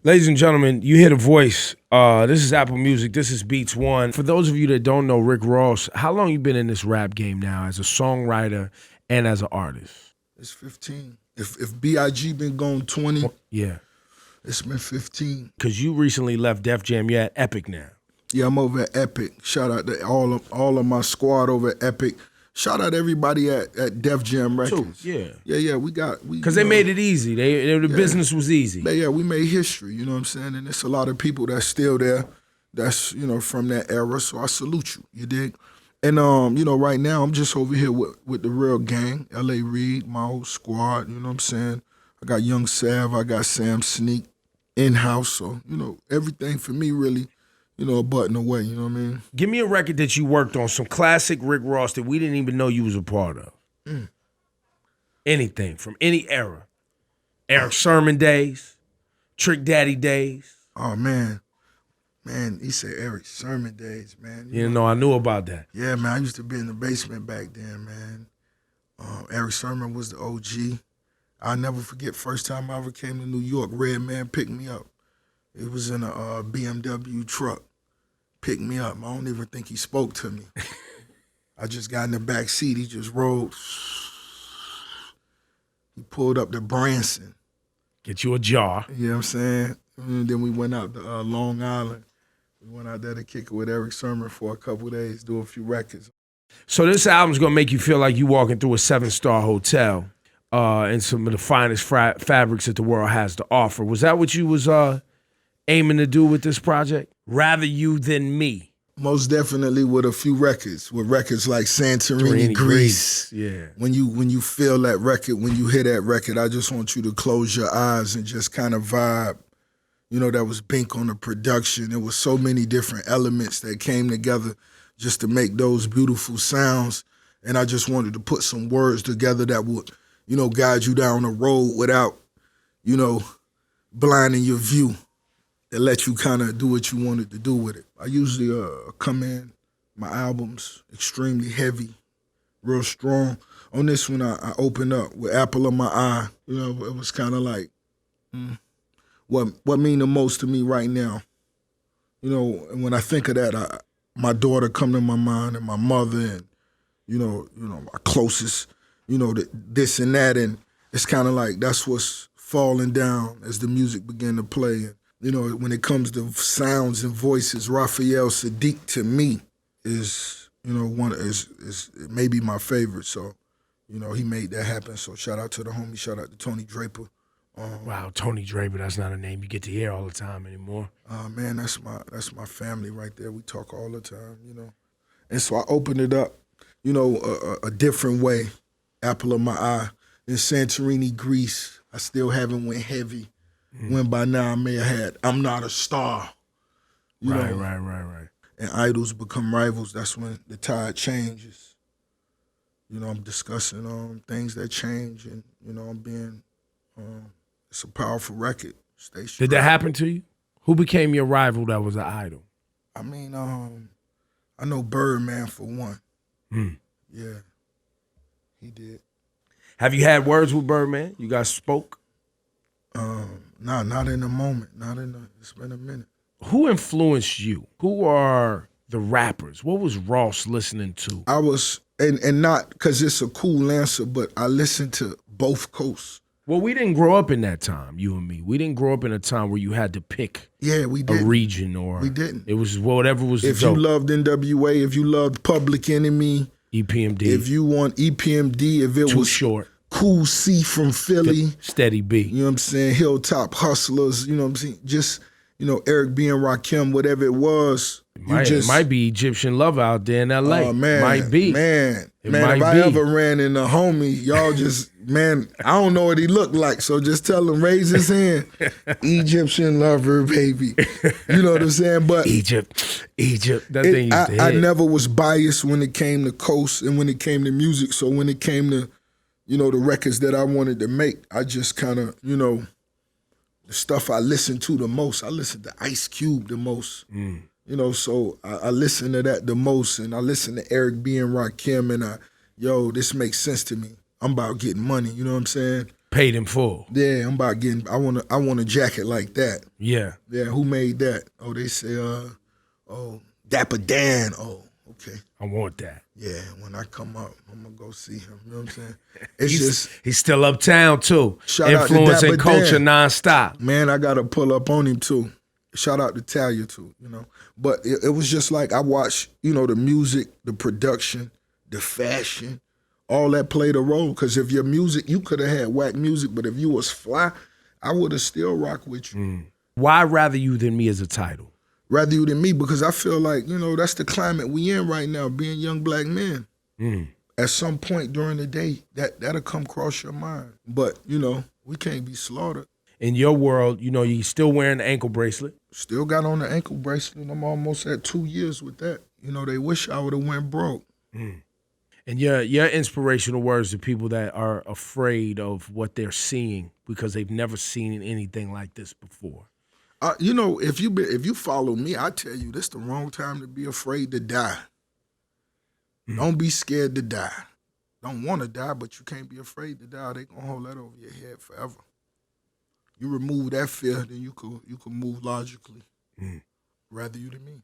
Ladies and gentlemen, you hear the voice. This is Apple Music. This is Beats One. For those of you that don't know Rick Ross, how long you been in this rap game now as a songwriter and as an artist? It's 15. If B.I.G. been going 20, Yeah. it's been 15. Because you recently left Def Jam. You're at Epic now. Yeah, I'm over at Epic. Shout out to all of my squad over at Epic. Shout out everybody at Def Jam Records. Yeah. Yeah, we Because they made it easy. The business was easy. Yeah, we made history, you know what I'm saying? And there's a lot of people that's still there that's, from that era, so I salute you, you dig? And, right now I'm just over here with the real gang, L.A. Reid, my whole squad, you know what I'm saying? I got Young Sav, I got Sam Sneak in-house, so, everything for me really, a button away, you know what I mean? Give me a record that you worked on, some classic Rick Ross that we didn't even know you was a part of. Anything from any era. Eric Sermon days, Trick Daddy days. Oh, man, he said Eric Sermon days, man. You know, I knew about that. Yeah, man, I used to be in the basement back then, man. Eric Sermon was the OG. I'll never forget first time I ever came to New York, Redman picked me up. It was in a BMW truck. Picked me up. I don't even think he spoke to me. I just got in the back seat. He just rolled. He pulled up to Branson. Get you a jar. You know what I'm saying? And then we went out to Long Island. We went out there to kick it with Eric Sermon for a couple of days, do a few records. So this album's gonna make you feel like you walking through a 7-star hotel and some of the finest fabrics that the world has to offer. Was that what you was aiming to do with this project? Rather you than me. Most definitely with a few records, with records like Santorini, Greece. Yeah. When you feel that record, when you hear that record, I just want you to close your eyes and just kind of vibe. That was Bink on the production. There was so many different elements that came together just to make those beautiful sounds. And I just wanted to put some words together that would, guide you down the road without, blinding your view. That let you kind of do what you wanted to do with it. I usually come in, my albums, extremely heavy, real strong. On this one, I opened up with Apple of My Eye. It was kind of like what mean the most to me right now. And when I think of that, my daughter come to my mind and my mother and, my closest, this and that. And it's kind of like that's what's falling down as the music began to play. When it comes to sounds and voices, Raphael Saadiq to me is, is maybe my favorite. So, he made that happen. So shout out to the homie, shout out to Tony Draper. Wow, Tony Draper, that's not a name you get to hear all the time anymore. Man, that's my family right there. We talk all the time, And so I opened it up, a different way. Apple of My Eye. In Santorini, Greece, I still haven't went heavy. When by now I may have had I'm Not a Star. Right. And idols become rivals. That's when the tide changes. I'm discussing things that change and, I'm being, it's a powerful record. Did that happen to you? Who became your rival that was an idol? I mean, I know Birdman for one. Yeah, he did. Have you had words with Birdman? You guys spoke? Nah, not in the moment. It's been a minute. Who influenced you? Who are the rappers? What was Ross listening to? I was, and not because it's a cool answer, but I listened to both coasts. Well, we didn't grow up in that time, you and me. We didn't grow up in a time where you had to pick a region or... We didn't. It was whatever was If you loved NWA, if you loved Public Enemy... EPMD. If you want EPMD, if it Too was... Short. Cool C from Philly. Steady B. You know what I'm saying? Hilltop Hustlers, you know what I'm saying? Just, Eric B. and Rakim, whatever it was. It might be Egyptian Love out there in L.A. Oh, man. Might be. Man, if I ever ran into homie, y'all just, man, I don't know what he looked like, so just tell him, raise his hand. Egyptian Lover, baby. You know what I'm saying? But Egypt. That thing used to hit. I never was biased when it came to Coast and when it came to music, so when it came to the records that I wanted to make, I just kind of, the stuff I listened to the most. I listened to Ice Cube the most. So I listen to that the most, and I listen to Eric B. and Rakim, and this makes sense to me. I'm about getting money, you know what I'm saying? Paid in full. Yeah, I'm about getting. I want a jacket like that. Yeah. Yeah, who made that? Oh, they say, Dapper Dan. Oh, okay. I want that. Yeah, when I come up, I'm gonna go see him. You know what I'm saying? It's He's still uptown too. Shout out to Influencing Dapper culture Dan. nonstop. Man, I gotta pull up on him too. Shout out to Talia too, you know. But it was just like I watched, you know, the music, the production, the fashion, all that played a role. Because if your music, you could have had whack music, but if you was fly, I would have still rocked with you. Why Rather You Than Me as a title? Rather you than me, because I feel like, you know, that's the climate we in right now, being young black men. At some point during the day, that'll come across your mind. But, you know, we can't be slaughtered. In your world, you know, you still wearing the ankle bracelet. Still got on the ankle bracelet. I'm almost at 2 years with that. You know, they wish I would have went broke. And your inspirational words to people that are afraid of what they're seeing because they've never seen anything like this before. You know, if you follow me, I tell you, this the wrong time to be afraid to die. Don't be scared to die. Don't want to die, but you can't be afraid to die. They gonna hold that over your head forever. You remove that fear, then you could move logically. Rather you than me.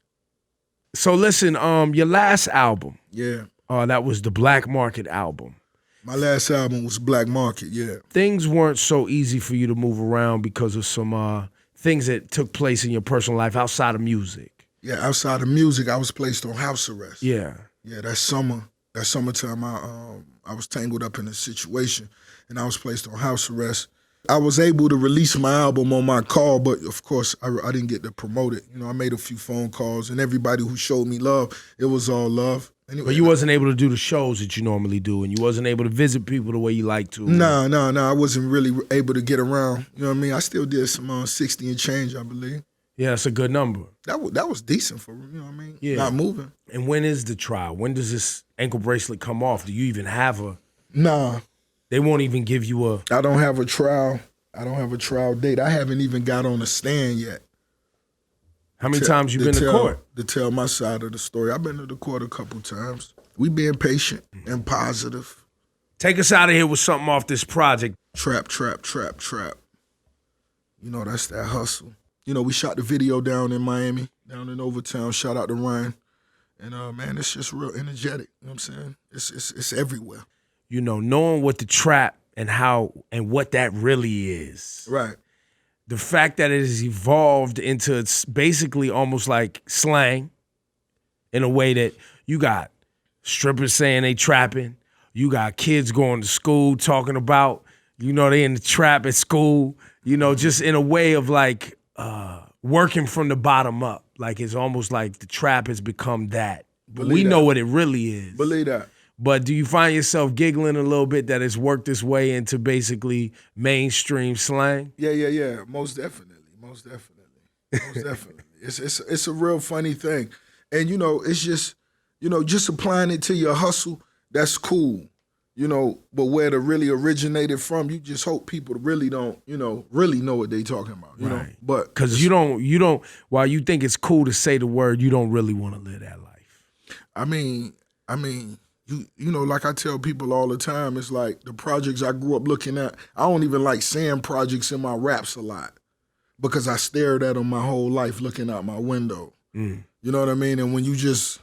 So listen, your last album, Yeah. that was the Black Market album. My last album was Black Market, yeah. Things weren't so easy for you to move around because of some things that took place in your personal life outside of music. Yeah, outside of music, I was placed on house arrest. Yeah. Yeah, that summertime, I was tangled up in a situation, and I was placed on house arrest. I was able to release my album on my call, but of course, I didn't get to promote it. You know, I made a few phone calls, and everybody who showed me love, it was all love. Anyway, But you wasn't able to do the shows that you normally do, and you wasn't able to visit people the way you like to. No, I wasn't really able to get around. You know what I mean? I still did some 60 and change, I believe. Yeah, that's a good number. That was decent for, you know what I mean? Yeah. Not moving. And when is the trial? When does this ankle bracelet come off? Do you even have a? Nah, They won't even give you a. I don't have a trial. I don't have a trial date. I haven't even got on a stand yet. How many times you been to court? To tell my side of the story. I've been to the court a couple times. We being patient and positive. Take us out of here with something off this project. Trap. You know, that's that hustle. You know, we shot the video down in Miami, down in Overtown. Shout out to Ryan. And man, it's just real energetic. You know what I'm saying? It's everywhere. You know, knowing what the trap and how and what that really is. Right. The fact that it has evolved into it's basically almost like slang in a way that you got strippers saying they trapping. You got kids going to school talking about, you know, they in the trap at school, you know, just in a way of like working from the bottom up. Like it's almost like the trap has become that. But we know what it really is. Believe that. But do you find yourself giggling a little bit that it's worked its way into basically mainstream slang? Yeah. Most definitely. It's a real funny thing. And, you know, it's just, you know, just applying it to your hustle, that's cool. You know, but where it really originated from, you just hope people really don't, you know, really know what they talking about, you know. But because you don't, while you think it's cool to say the word, you don't really want to live that life. I mean, you know, like I tell people all the time, it's like the projects I grew up looking at, I don't even like saying projects in my raps a lot because I stared at them my whole life looking out my window. You know what I mean? And when you just,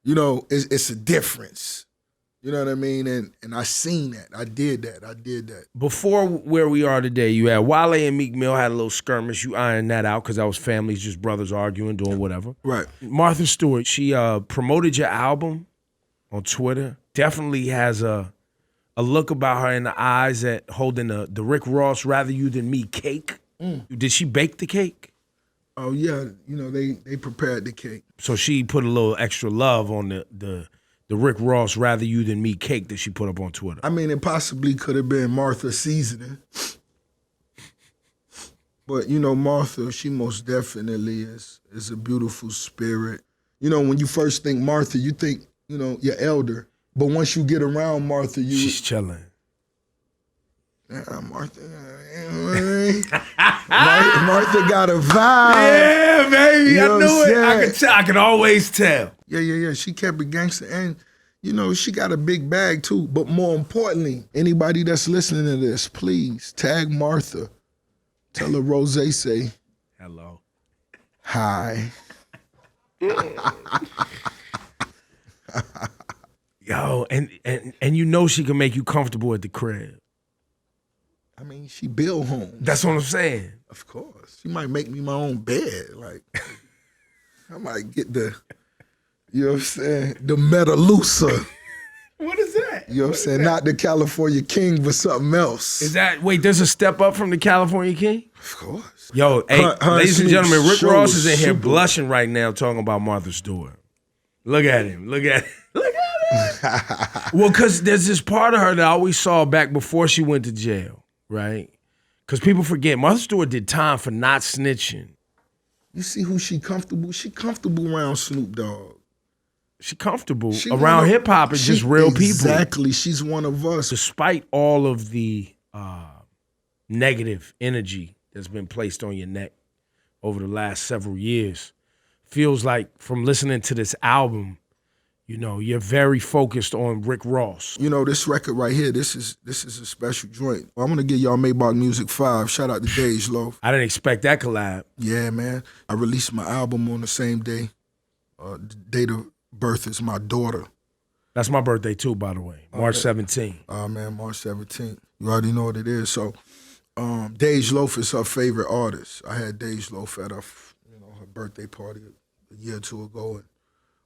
you know, it's a difference. You know what I mean? And I seen that. I did that. Before where we are today, you had Wale and Meek Mill had a little skirmish. You ironed that out because that was families, just brothers arguing, doing whatever. Right. Martha Stewart, she promoted your album on Twitter. Definitely has a look about her in the eyes at holding the Rick Ross Rather You Than Me cake. Did she bake the cake? Oh, yeah. You know, they prepared the cake. So she put a little extra love on the Rick Ross Rather You Than Me cake that she put up on Twitter. I mean, it possibly could have been Martha seasoning. But, you know, Martha, she most definitely is a beautiful spirit. You know, when you first think Martha, you think, you know, your elder. But once you get around Martha, she's chilling. Yeah, Martha, you know what I mean? Martha got a vibe. Yeah, baby, You know I knew what I'm it. I could always tell. Yeah. She kept it gangster. And, you know, she got a big bag too. But more importantly, anybody that's listening to this, please tag Martha. Tell her Rose say hello. Hi. Yo, and you know she can make you comfortable at the crib. I mean, she build homes. That's what I'm saying. Of course. She might make me my own bed. Like, I might get the, you know what I'm saying, the Metalusa. What is that? You know what I'm saying? Not the California King, but something else. Is that, wait, there's a step up from the California King? Of course. Yo, hey, ladies and gentlemen, Rick Ross is in here super. blushing right now talking about Martha Stewart. Look at him. Look at him. Look at him. Well, because there's this part of her that I always saw back before she went to jail, right? Because people forget, Martha Stewart did time for not snitching. You see who she comfortable? She comfortable around Snoop Dogg. She comfortable around hip hop and just real people. Exactly. She's one of us. Despite all of the negative energy that's been placed on your neck over the last several years, feels like from listening to this album, you know, you're very focused on Rick Ross. You know, this record right here, this is a special joint. I'm gonna give y'all Maybach Music 5. Shout out to Dej Loaf. I didn't expect that collab. Yeah, man. I released my album on the same day. The date of birth is my daughter. That's my birthday too, by the way. March 17th. Man, March 17th. You already know what it is. So, Dej Loaf is her favorite artist. I had Dej Loaf at her birthday party a year or two ago,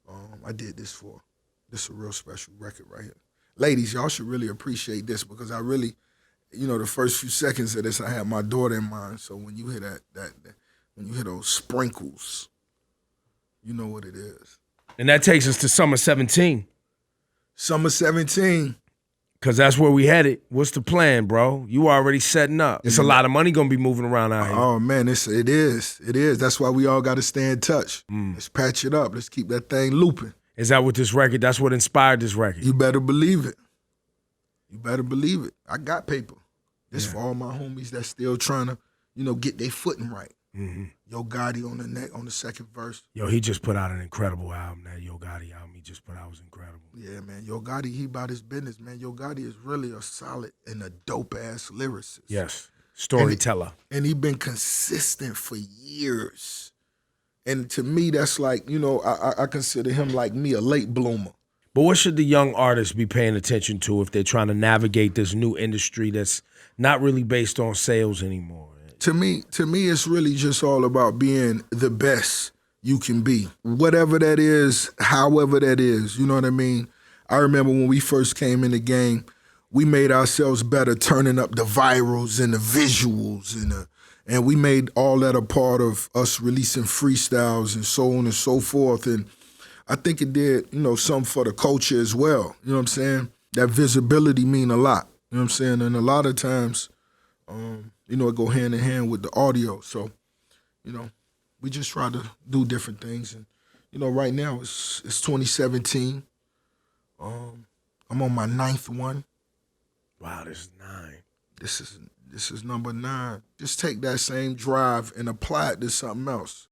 and I did this for. This is a real special record right here. Ladies, y'all should really appreciate this because I really, you know, the first few seconds of this, I had my daughter in mind. So when you hear that when you hear those sprinkles, you know what it is. And that takes us to summer 17. Summer 17. Because that's where we headed. What's the plan, bro? You already setting up. It's a lot of money going to be moving around out here. Oh, man, it is. That's why we all got to stay in touch. Let's patch it up. Let's keep that thing looping. Is that what this record, that's what inspired this record? You better believe it. You better believe it. I got paper. This for all my homies that's still trying to, you know, get their footing right. Mm-hmm. Yo Gotti on the second verse. Yo, he just put out an incredible album. That Yo Gotti album he just put out was incredible. Yeah, man. Yo Gotti, he about his business, man. Yo Gotti is really a solid and a dope-ass lyricist. Yes, storyteller. And he been consistent for years. And to me, that's like, you know, I consider him like me, a late bloomer. But what should the young artists be paying attention to if they're trying to navigate this new industry that's not really based on sales anymore? To me, it's really just all about being the best you can be. Whatever that is, however that is, you know what I mean? I remember when we first came in the game, we made ourselves better turning up the virals and the visuals and we made all that a part of us releasing freestyles and so on and so forth. And I think it did, you know, something for the culture as well. You know what I'm saying? That visibility mean a lot. You know what I'm saying? And a lot of times, you know, it go hand in hand with the audio. So, you know, we just try to do different things. And, you know, right now it's 2017. I'm on my 9th one. Wow, this is 9. This is number 9. Just take that same drive and apply it to something else.